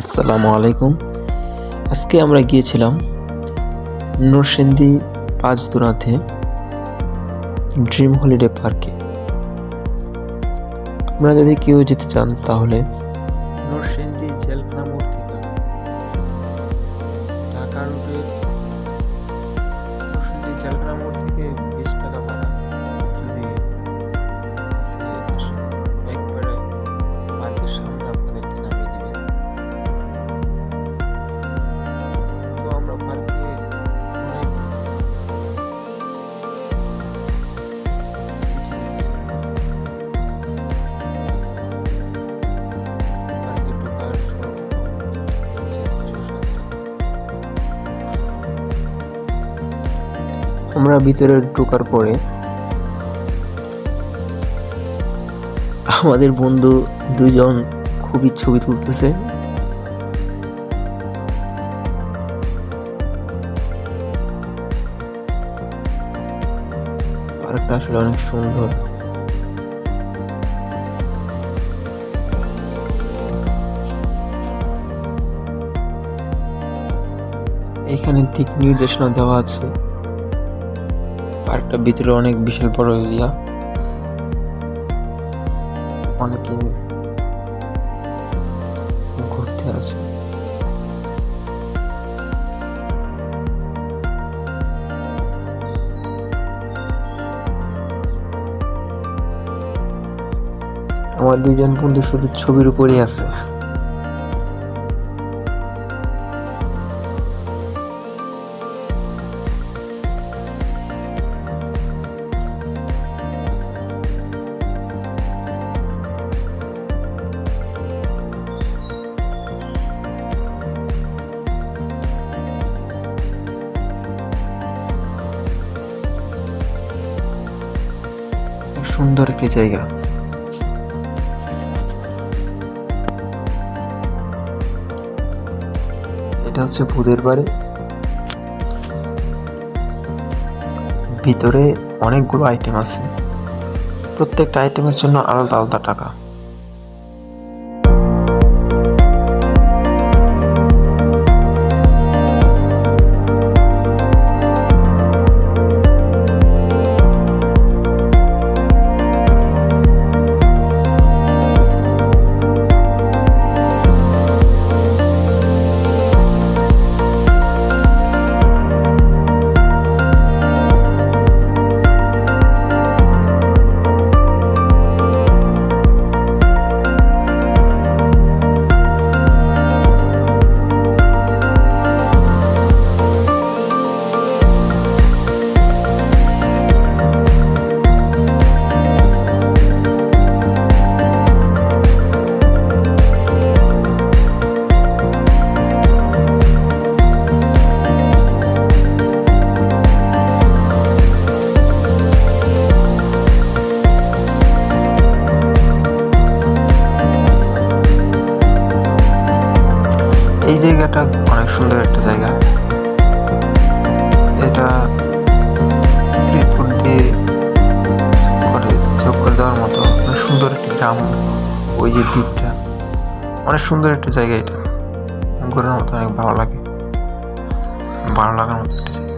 আসসালামু আলাইকুম। আজকে আমরা গিয়েছিলাম নরসিংদী পাঁচদুনাতে ড্রিম হলিডে পার্কে। আপনারা যদি কেউ যেতে চান তাহলে নরসিংদী জেলখানা মোড় থেকে ঢাকা রুটে নরসিংদী জেলখানা মোড় থেকে 20 টাকা ভাড়া। যদি একবারে পার্কের সামনে আপনাদেরকে নামিয়ে দিবে। তো আমরা পার্কে অনেক পার্কে ঢোকার আমরা ভিতরে ঢোকার পরে আমাদের বন্ধু দুজন খুবই ছবি তুলতেছে। পার্কটা আসলে অনেক সুন্দর। এখানে দিক নির্দেশনা দেওয়া আছে। পার্কটার ভিতরে অনেক বিশাল বড় এরিয়া, অনেকে ঘুরতে আছে। আমার দুজন বন্ধু শুধু ছবির উপরেই আছে। সুন্দর একটি জায়গা। এটা হচ্ছে ভূতের বাড়ি। ভিতরে অনেকগুলো আইটেম আছে, প্রত্যেকটা আইটেমের জন্য আলাদা আলাদা টাকা। এই জায়গাটা অনেক সুন্দর একটা জায়গা। এটা স্ট্রিট ফুড দিয়ে যোগ করে দেওয়ার মতো অনেক সুন্দর একটা গ্রাম। ওই যে দ্বীপটা অনেক সুন্দর একটা জায়গা। এটা ঘোরার মতো অনেক ভালো লাগার মতো একটা জায়গা।